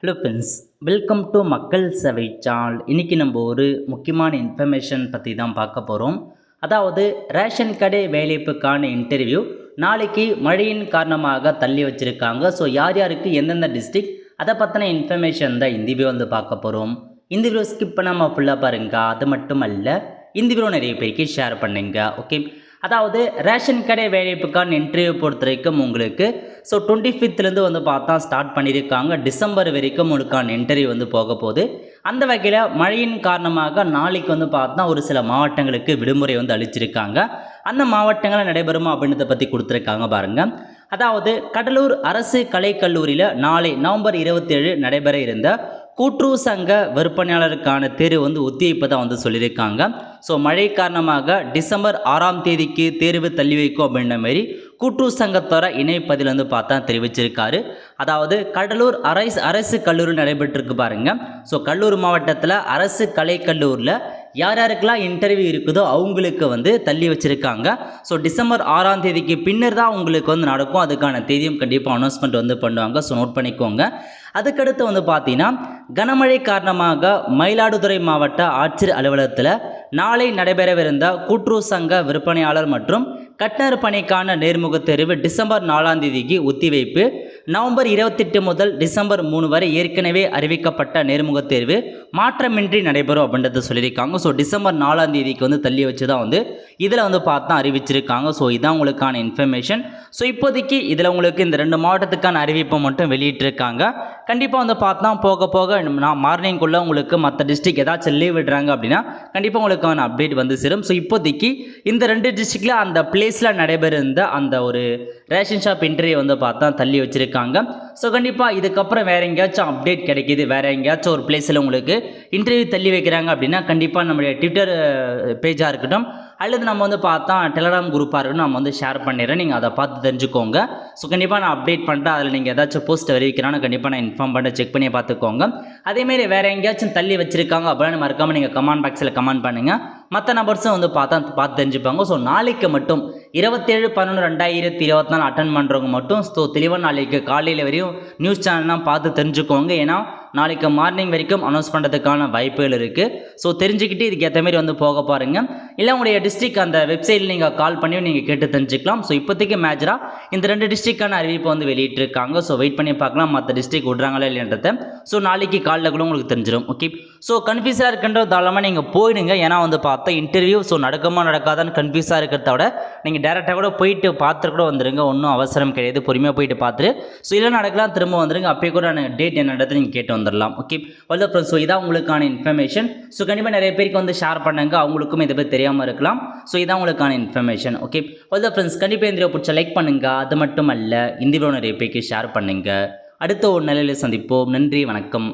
Hello friends, welcome to மக்கள் சேவை channel. இன்றைக்கி நம்ம ஒரு முக்கியமான இன்ஃபர்மேஷன் பற்றி தான் பார்க்க போகிறோம். அதாவது ரேஷன் கடை வேலைப்புக்கான இன்டர்வியூ நாளைக்கு மழையின் காரணமாக தள்ளி வச்சுருக்காங்க. ஸோ யார் யாருக்கு எந்தெந்த டிஸ்ட்ரிக்ட் அதை பற்றின இன்ஃபர்மேஷன் தான் இந்த வீடியோ வந்து பார்க்க போகிறோம். இந்த வீடியோ ஸ்கிப் பண்ணாமல் ஃபுல்லாக பாருங்க. அது மட்டும் அல்ல, இந்த வீடியோ நிறைய பேருக்கு ஷேர் பண்ணுங்க. ஓகே, அதாவது ரேஷன் கடை வேலைப்புக்கான இன்டர்வியூ பொறுத்த வரைக்கும் உங்களுக்கு 25லேருந்து வந்து பார்த்தா ஸ்டார்ட் பண்ணியிருக்காங்க. டிசம்பர் வரைக்கும் உங்களுக்கான இன்டர்வியூ வந்து போக போகுது. அந்த வகையில் மழையின் காரணமாக நாளைக்கு வந்து பார்த்தா ஒரு சில மாவட்டங்களுக்கு விடுமுறை வந்து அளிச்சிருக்காங்க. அந்த மாவட்டங்களில் நடைபெறுமா அப்படின்றத பற்றி கொடுத்துருக்காங்க பாருங்கள். அதாவது கடலூர் அரசு கலைக்கல்லூரியில் நாளை நவம்பர் 27 நடைபெற இருந்த கூட்டுறவு சங்க விற்பனையாளருக்கான தேர்வு வந்து ஒத்திவைப்பதாக வந்து சொல்லியிருக்காங்க. ஸோ மழை காரணமாக டிசம்பர் 6ஆம் தேதிக்கு தேர்வு தள்ளி வைக்கும் அப்படின்ற மாதிரி கூட்டுறவு சங்கத்தோட இணைப்பதில் வந்து பார்த்தா தெரிவிச்சிருக்காரு. அதாவது கடலூர் அரசு கல்லூரி நடைபெற்றிருக்கு பாருங்க. ஸோ கடலூர் மாவட்டத்தில் அரசு கலைக்கல்லூரில் யார் யாருக்கெல்லாம் இன்டர்வியூ இருக்குதோ அவங்களுக்கு வந்து தள்ளி வச்சுருக்காங்க. ஸோ டிசம்பர் 6ஆம் தேதிக்கு பின்னர் தான் உங்களுக்கு வந்து நடக்கும். அதுக்கான தேதியும் கண்டிப்பாக அனௌன்ஸ்மெண்ட் வந்து பண்ணுவாங்க. ஸோ நோட் பண்ணிக்கோங்க. அதுக்கடுத்து வந்து பார்த்தீங்கன்னா கனமழை காரணமாக மயிலாடுதுறை மாவட்ட ஆட்சியர் அலுவலகத்தில் நாளை நடைபெறவிருந்த கூட்டுறவு சங்க விற்பனையாளர் மற்றும் கட்டணர் பணிக்கான நேர்முக தேர்வு டிசம்பர் 4ஆம் தேதிக்கு ஒத்திவைப்பு. நவம்பர் 28 முதல் டிசம்பர் 3 வரை ஏற்கனவே அறிவிக்கப்பட்ட நேர்முக தேர்வு மாற்றமின்றி நடைபெறும் அப்படின்றத சொல்லியிருக்காங்க. ஸோ டிசம்பர் 4ஆம் தேதிக்கு வந்து தள்ளி வச்சு தான் வந்து இதில் வந்து பார்த்தா அறிவிச்சிருக்காங்க. ஸோ இதான் உங்களுக்கான இன்ஃபர்மேஷன். ஸோ இப்போதைக்கு இதில் உங்களுக்கு இந்த 2 மாவட்டத்துக்கான அறிவிப்பை மட்டும் வெளியிட்டிருக்காங்க. கண்டிப்பாக வந்து பார்த்தா போக போக நான் மார்னிங்குள்ளே உங்களுக்கு மற்ற டிஸ்ட்ரிக்ட் ஏதாச்சும் லீவ் விடுறாங்க அப்படின்னா கண்டிப்பாக உங்களுக்கான அப்டேட் வந்து சேரும். ஸோ இப்போதைக்கு இந்த 2 டிஸ்ட்ரிக்டில் அந்த பிளேஸில் நடைபெறுந்த அந்த ஒரு ரேஷன் ஷாப் இன்டர்வியூ வந்து பார்த்தா தள்ளி வச்சுருக்காங்க. ஸோ கண்டிப்பாக இதுக்கப்புறம் வேறு எங்கேயாச்சும் அப்டேட் கிடைக்கிது, வேறு எங்கேயாச்சும் ஒரு பிளேஸில் உங்களுக்கு இன்டர்வியூ தள்ளி வைக்கிறாங்க அப்படின்னா கண்டிப்பாக நம்மளுடைய ட்விட்டர் பேஜாக இருக்கட்டும் அல்லது நம்ம வந்து பார்த்தா டெலகிராம் குரூப்பாக இருக்கட்டும் நம்ம வந்து ஷேர் பண்ணிடுறேன். நீங்கள் அதை பார்த்து தெரிஞ்சுக்கோங்க. ஸோ கண்டிப்பாக நான் அப்டேட் பண்ணிட்டேன். அதில் நீங்கள் ஏதாச்சும் போஸ்ட் அறிவிக்கிறான்னு கண்டிப்பாக நான் இன்ஃபார்ம் பண்ண செக் பண்ணி பார்த்துக்கோங்க. அதேமாரி வேறு எங்கேயாச்சும் தள்ளி வச்சுருக்காங்க அப்படின்னு மறக்காமல் நீங்கள் கமெண்ட் பாக்ஸில் கமெண்ட் பண்ணுங்கள். மற்ற நபர்ஸும் வந்து பார்த்து தெரிஞ்சுப்பாங்க. ஸோ நாளைக்கு மட்டும் 27/11/2024 அட்டன் பண்ணுறவங்க மட்டும் தெளிவாக நாளைக்கு காலையில் வரையும் நியூஸ் சேனல்லாம் பார்த்து தெரிஞ்சுக்கோங்க. ஏன்னா நாளைக்கு மார்னிங் வரைக்கும் அனௌன்ஸ் பண்ணுறதுக்கான வாய்ப்புகள் இருக்குது. ஸோ தெரிஞ்சுக்கிட்டு இதுக்கு ஏற்ற மாதிரி வந்து போக பாருங்கள். இல்லை உங்களுடைய டிஸ்ட்ரிக்ட் அந்த வெப்சைட்டில் நீங்கள் கால் பண்ணி நீங்கள் கேட்டு தெரிஞ்சுக்கலாம். ஸோ இப்போதைக்கு மேஜராக இந்த 2 டிஸ்ட்ரிக்டான அறிவிப்பை வந்து வெளியிட்டிருக்காங்க. ஸோ வெயிட் பண்ணி பார்க்கலாம் மற்ற டிஸ்ட்ரிக்ட் விட்றாங்களா இல்லைன்றதை. ஸோ நாளைக்கு காலையில் கூட உங்களுக்கு தெரிஞ்சிடும். ஓகே, ஸோ கன்ஃபியூஸாக இருக்கின்ற தாராளமாக நீங்கள் போயிடுங்க. ஏன்னா வந்து பார்த்தா இன்டர்வியூ ஸோ நடக்குமா நடக்காதான்னு கன்ஃபியூஸாக இருக்கிறத விட நீங்கள் டேரெக்டாக கூட போயிட்டு பார்த்துட்டு கூட வந்துடுங்க. ஒன்றும் அவசரம் கிடையாது. பொறுமையாக போயிட்டு பார்த்துட்டு ஸோ இல்லை நடக்கலாம் திரும்ப வந்துடுங்க. அப்பயே கூட நான் டேட் என்னன்றது நீங்கள் கேட்டு வந்துடலாம். ஓகே, வெல் ஃப்ரெண்ட்ஸ், ஸோ இதான் உங்களுக்கான இன்ஃபர்மேஷன். ஸோ கண்டிப்பாக நிறைய பேருக்கு வந்து ஷேர் பண்ணுங்க. அவங்களுக்கும் இதை பற்றி தெரியாமல் இருக்கலாம். ஸோ இதான் உங்களுக்கான இன்ஃபர்மேஷன். ஓகே, வெல் ஃப்ரெண்ட்ஸ், கண்டிப்பாக இந்த வீடியோ பிடிச்ச லைக் பண்ணுங்க. அது மட்டும் அல்ல, இந்த வீடியோ நிறைய பேருக்கு ஷேர் பண்ணுங்க. அடுத்த ஒரு நிலையில் சந்திப்போம். நன்றி, வணக்கம்.